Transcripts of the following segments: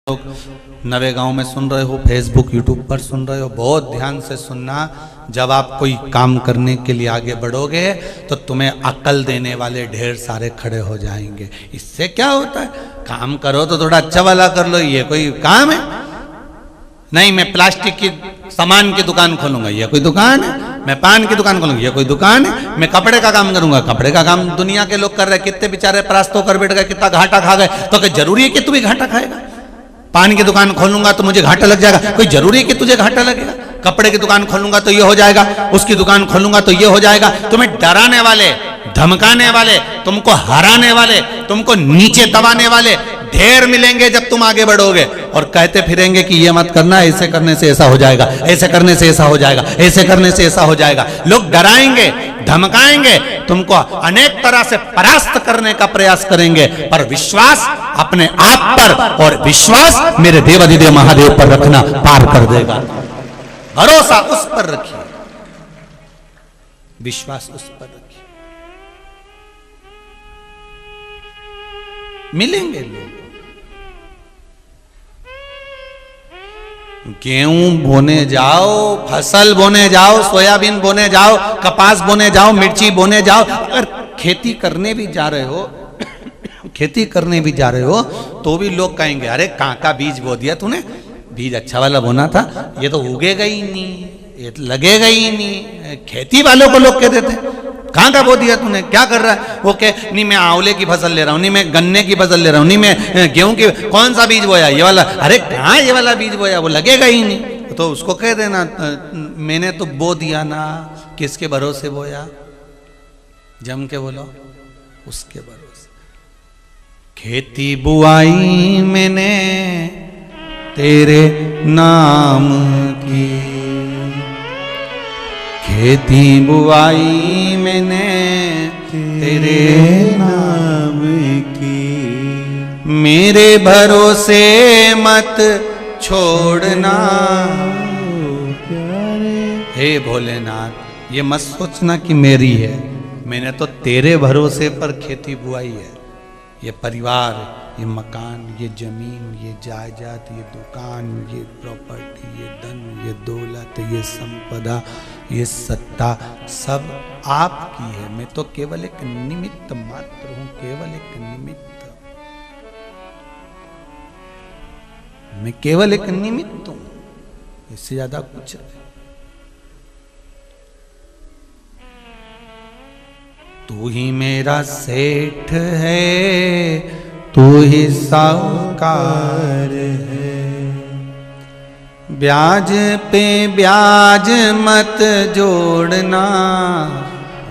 लोग नवे गांव में सुन रहे हो, फेसबुक यूट्यूब पर सुन रहे हो, बहुत ध्यान से सुनना। जब आप कोई काम करने के लिए आगे बढ़ोगे तो तुम्हें अक्ल देने वाले ढेर सारे खड़े हो जाएंगे। इससे क्या होता है, काम करो तो थोड़ा अच्छा वाला कर लो, ये कोई काम है? नहीं, मैं प्लास्टिक की सामान की दुकान खोलूंगा, ये कोई दुकान है? मैं पान की दुकान खोलूंगा, ये कोई दुकान है? मैं कपड़े का काम करूंगा, कपड़े का काम दुनिया के लोग कर रहे हैं, कितने बेचारे परास्त होकर बैठ गए, कितना घाटा खा गए। तो क्या जरूरी है कि तू भी घाटा खाएगा? पान की दुकान खोलूंगा तो मुझे घाटा लग जाएगा, कोई जरूरी है कि तुझे घाटा लगेगा? कपड़े की दुकान खोलूंगा तो ये हो जाएगा, उसकी दुकान खोलूंगा तो ये हो जाएगा। तुम्हें डराने वाले, धमकाने वाले, तुमको हराने वाले, तुमको नीचे दबाने वाले ढेर मिलेंगे जब तुम आगे बढ़ोगे, और कहते फिरेंगे कि ये मत करना, ऐसे करने से ऐसा हो जाएगा, ऐसे करने से ऐसा हो जाएगा, ऐसे करने से ऐसा हो जाएगा। लोग डराएंगे, धमकाएंगे, तुमको अनेक तरह से परास्त करने का प्रयास करेंगे, पर विश्वास अपने आप पर और विश्वास मेरे देवाधिदेव महादेव पर रखना पार कर देगा। भरोसा उस पर रखिए, विश्वास उस पर रखिए, मिलेंगे लोग। गेहूं बोने जाओ, फसल बोने जाओ, सोयाबीन बोने जाओ, कपास बोने जाओ, मिर्ची बोने जाओ, अगर खेती करने भी जा रहे हो खेती करने भी जा रहे हो तो भी लोग कहेंगे, अरे कहां का बीज बो दिया तूने, बीज अच्छा वाला बोना था, ये तो उगेगा ही नहीं, ये तो लगेगा ही नहीं। खेती वालों को लोग कहते थे, कहां का बो दिया तूने, क्या कर रहा है? वो कह, नहीं मैं आंवले की फसल ले रहा हूं, नहीं मैं गन्ने की फसल ले रहा हूं, नहीं मैं गेहूं की, कौन सा बीज बोया, ये वाला? अरे कहां ये वाला बीज बोया, वो लगेगा ही नहीं। तो उसको कह देना, मैंने तो बो दिया ना, किसके भरोसे बोया? जम के बोलो, उसके भरोसे। खेती बुआई मैंने तेरे नाम की, खेती बुआई मैंने तेरे नाम की, मेरे भरोसे मत छोड़ना। हे भोलेनाथ, ये मत सोचना कि मेरी है, मैंने तो तेरे भरोसे पर खेती बुआई है। ये परिवार, ये मकान, ये जमीन, ये जायदाद, ये दुकान, ये प्रॉपर्टी, ये धन, ये दौलत, ये संपदा, ये सत्ता सब आपकी है। मैं तो केवल एक निमित्त मात्र हूं, केवल एक निमित्त। मैं केवल एक निमित्त हूं, इससे ज्यादा कुछ नहीं। तू ही मेरा सेठ है, तू ही साहूकार है, ब्याज पे ब्याज मत जोड़ना,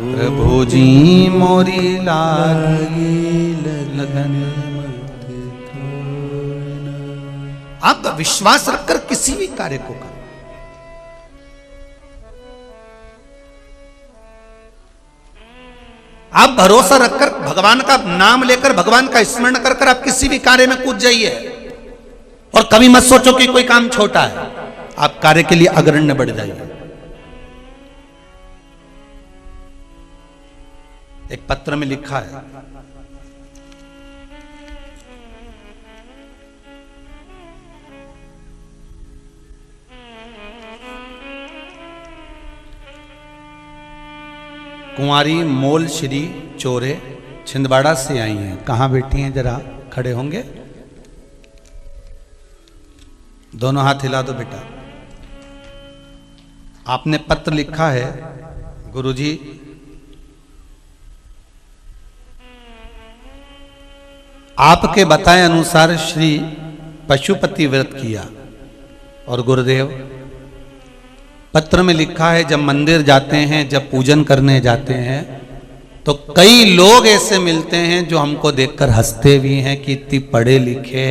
प्रभु जी मोरी लागी लगन मत तोड़ना। आप विश्वास रखकर किसी भी कार्य को करो। आप भरोसा रखकर, भगवान का नाम लेकर, भगवान का स्मरण कर कर आप किसी भी कार्य में कूद जाइए, और कभी मत सोचो कि कोई काम छोटा है। आप कार्य के लिए अग्रण्य बढ़ जाइए। एक पत्र में लिखा है, कुंवारी मोल श्री चोरे छिंदवाड़ा से आई हैं। कहाँ बैठी हैं, जरा खड़े होंगे? दोनों हाथ हिला दो बेटा। आपने पत्र लिखा है, गुरुजी आपके बताए अनुसार श्री पशुपति व्रत किया, और गुरुदेव पत्र में लिखा है, जब मंदिर जाते हैं, जब पूजन करने जाते हैं, तो कई लोग ऐसे मिलते हैं जो हमको देखकर हंसते भी हैं कि इतनी पढ़े लिखे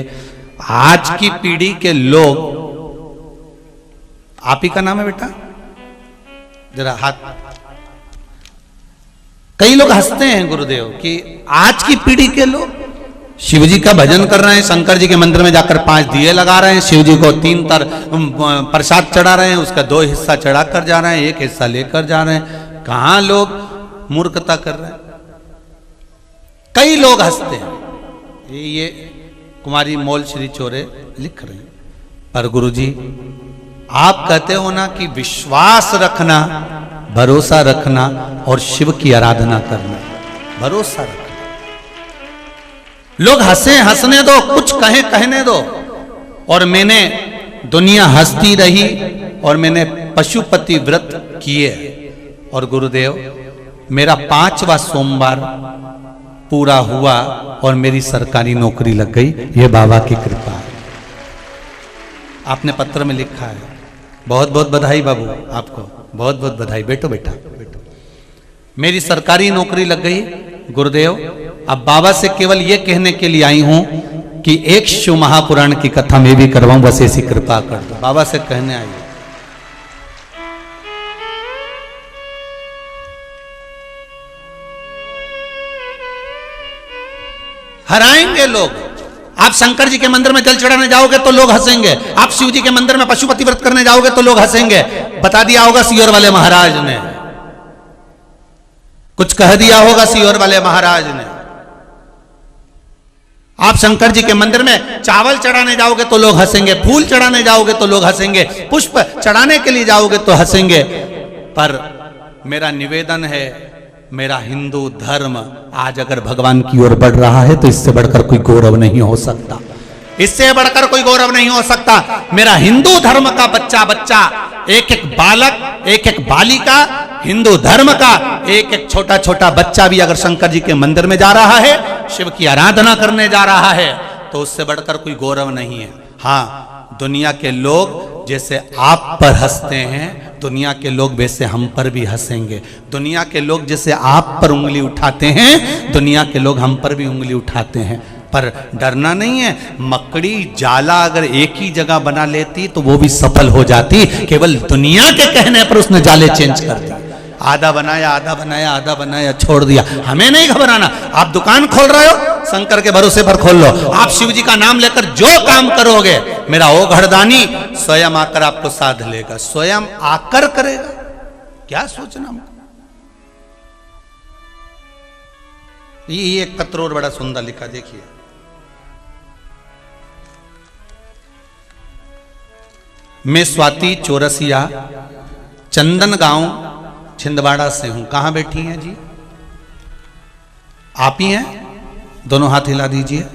आज की पीढ़ी के लोग। आप ही का नाम है बेटा, जरा हाथ। कई लोग हंसते हैं गुरुदेव कि आज की पीढ़ी के लोग शिव जी का भजन कर रहे हैं, शंकर जी के मंदिर में जाकर 5 दिए लगा रहे हैं, शिव जी को 3 प्रसाद चढ़ा रहे हैं, उसका 2 हिस्सा चढ़ा कर जा रहे हैं, 1 हिस्सा लेकर जा रहे हैं। कहां लोग मूर्खता कर रहे हैं। कई लोग हंसते हैं, ये कुमारी मोल श्री चोरे लिख रही। पर गुरुजी आप कहते हो ना कि विश्वास रखना, भरोसा रखना और शिव की आराधना करना। भरोसा रखना, लोग हंसे हंसने दो, कुछ कहे कहने दो। और मैंने दुनिया हंसती रही और मैंने पशुपति व्रत किए। और गुरुदेव मेरा 5वां सोमवार पूरा हुआ और मेरी सरकारी नौकरी लग गई। ये बाबा की कृपा है। आपने पत्र में लिखा है। बहुत बहुत बधाई बाबू, आपको बहुत बहुत बधाई। बेटो बेटा बेटो, मेरी सरकारी नौकरी लग गई। गुरुदेव अब बाबा से केवल ये कहने के लिए आई हूं कि एक शिव महापुराण की कथा मैं भी करवाऊं, बस ऐसी कृपा कर दो। बाबा से कहने आई। हराएंगे लोग। आप शंकर जी के मंदिर में जल चढ़ाने जाओगे तो लोग हंसेंगे। आप शिव जी के मंदिर में पशुपति व्रत करने जाओगे तो लोग हंसेंगे। बता दिया होगा सीहोर वाले महाराज ने, कुछ कह दिया होगा सीहोर वाले महाराज ने। आप शंकर जी के मंदिर में चावल चढ़ाने जाओगे तो लोग हंसेंगे, फूल चढ़ाने जाओगे तो लोग हंसेंगे, पुष्प चढ़ाने के लिए जाओगे तो हंसेंगे। पर मेरा निवेदन है, मेरा हिंदू धर्म आज अगर भगवान की ओर बढ़ रहा है तो इससे बढ़कर कोई गौरव नहीं हो सकता। इससे बढ़कर कोई गौरव नहीं हो सकता। मेरा हिंदू धर्म का बच्चा बच्चा, एक एक बालक, एक एक बालिका, हिंदू धर्म का एक एक छोटा छोटा बच्चा भी अगर शंकर जी के मंदिर में जा रहा है, शिव की आराधना करने जा रहा है, तो उससे बढ़कर कोई गौरव नहीं है। हाँ, दुनिया के लोग जैसे आप पर हंसते हैं, दुनिया के लोग वैसे हम पर भी हंसेंगे। दुनिया के लोग जैसे आप पर उंगली उठाते हैं, दुनिया के लोग हम पर भी उंगली उठाते हैं। पर डरना नहीं है। मकड़ी जाला अगर एक ही जगह बना लेती तो वो भी सफल हो जाती। केवल दुनिया के कहने पर उसने जाले चेंज कर दिए। आधा बनाया, आधा बनाया, आधा बनाया, छोड़ दिया। हमें नहीं घबराना। आप दुकान खोल रहे हो, शंकर के भरोसे पर खोल लो। आप शिव जी का नाम लेकर जो काम करोगे, मेरा ओ घरदानी स्वयं आकर आपको साध लेगा, स्वयं आकर करेगा। क्या सोचना। ये एक पत्र और बड़ा सुंदर लिखा, देखिए। मैं स्वाति चौरसिया, चंदन गांव, छिंदवाड़ा से हूं। कहां बैठी हैं जी? आप ही हैं? दोनों हाथ हिला दीजिए।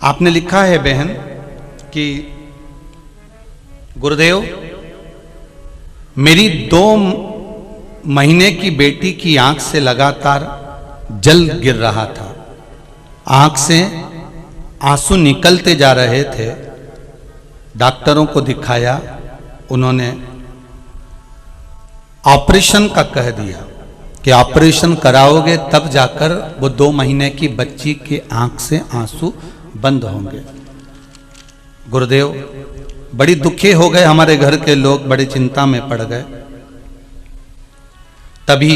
आपने लिखा है बहन कि गुरुदेव, मेरी 2 महीने की बेटी की आंख से लगातार जल गिर रहा था। आंख से आंसू निकलते जा रहे थे। डॉक्टरों को दिखाया, उन्होंने ऑपरेशन का कह दिया कि ऑपरेशन कराओगे तब जाकर वो 2 महीने की बच्ची के आंख से आंसू बंद होंगे। गुरुदेव, बड़ी दुखी हो गए हमारे घर के लोग, बड़ी चिंता में पड़ गए। तभी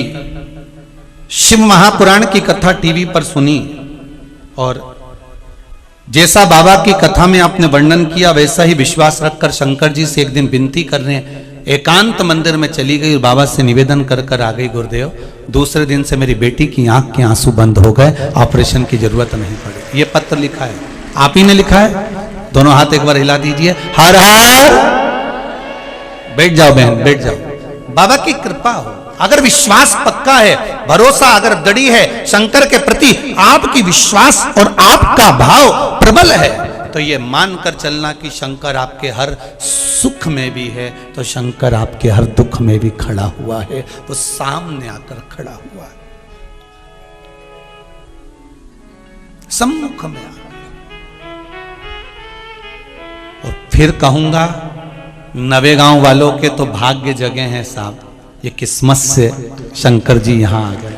शिव महापुराण की कथा टीवी पर सुनी और जैसा बाबा की कथा में आपने वर्णन किया वैसा ही विश्वास रखकर शंकर जी से एक दिन विनती करने एकांत मंदिर में चली गई और बाबा से निवेदन कर कर आ गई। गुरुदेव, दूसरे दिन से मेरी बेटी की आंख के आंसू बंद हो गए, ऑपरेशन की जरूरत नहीं पड़ी। ये पत्र लिखा है, आप ही ने लिखा है। दोनों हाथ एक बार हिला दीजिए। हर हर। बैठ जाओ बहन, बैठ जाओ। बाबा की कृपा हो। अगर विश्वास पक्का है, भरोसा अगर दृढ़ है शंकर के प्रति, आपकी विश्वास और आपका भाव प्रबल है, तो ये मानकर चलना कि शंकर आपके हर सुख में भी है तो शंकर आपके हर दुख में भी खड़ा हुआ है। वो सामने आकर खड़ा हुआ है, सम्मुख में आकर। और फिर कहूंगा, नवेगांव वालों के तो भाग्य जगे हैं साहब। ये किस्मत से शंकर जी यहां आ गए।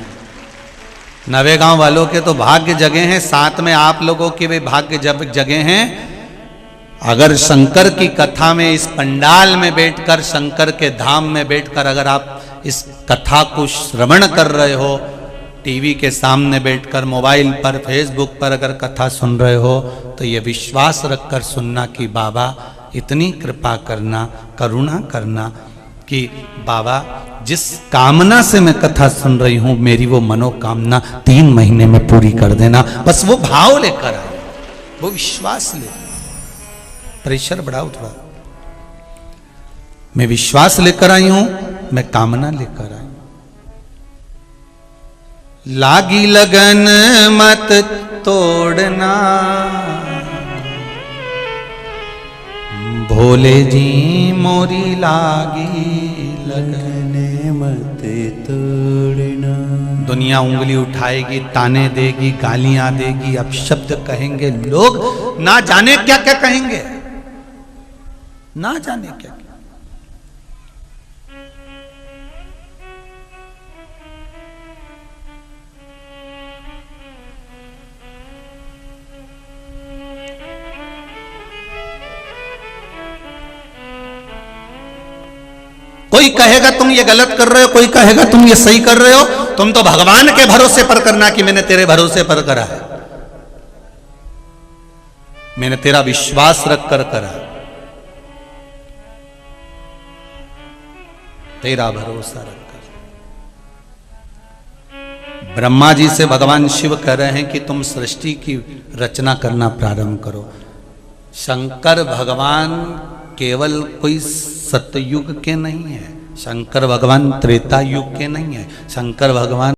नवेगांव वालों के तो भाग्य जगे हैं, साथ में आप लोगों के भी भाग्य जगे हैं। अगर शंकर की कथा में इस पंडाल में बैठकर, शंकर के धाम में बैठकर अगर आप इस कथा को श्रवण कर रहे हो, टीवी के सामने बैठकर, मोबाइल पर, फेसबुक पर अगर कथा सुन रहे हो, तो ये विश्वास रखकर सुनना कि बाबा इतनी कृपा करना, करुणा करना कि बाबा जिस कामना से मैं कथा सुन रही हूं, मेरी वो मनोकामना 3 महीने में पूरी कर देना। बस वो भाव लेकर आए, वो विश्वास ले, प्रेशर बढ़ाओ थोड़ा। मैं विश्वास लेकर आई हूं, मैं कामना लेकर आई हूं। लागी लगन मत तोड़ना, भोले जी मोरी लागी लगन मत तोड़ना। दुनिया उंगली उठाएगी, ताने देगी, गालियां देगी, अपशब्द कहेंगे लोग, ना जाने क्या क्या कहेंगे, ना जाने क्या क्या। कोई कहेगा तुम ये गलत कर रहे हो, कोई कहेगा तुम ये सही कर रहे हो। तुम तो भगवान के भरोसे पर करना कि मैंने तेरे भरोसे पर करा है, मैंने तेरा विश्वास रख कर करा, तेरा भरोसा रखकर। ब्रह्मा जी से भगवान शिव कह रहे हैं कि तुम सृष्टि की रचना करना प्रारंभ करो। शंकर भगवान केवल कोई सतयुग के नहीं है, शंकर भगवान त्रेता युग के नहीं है, शंकर भगवान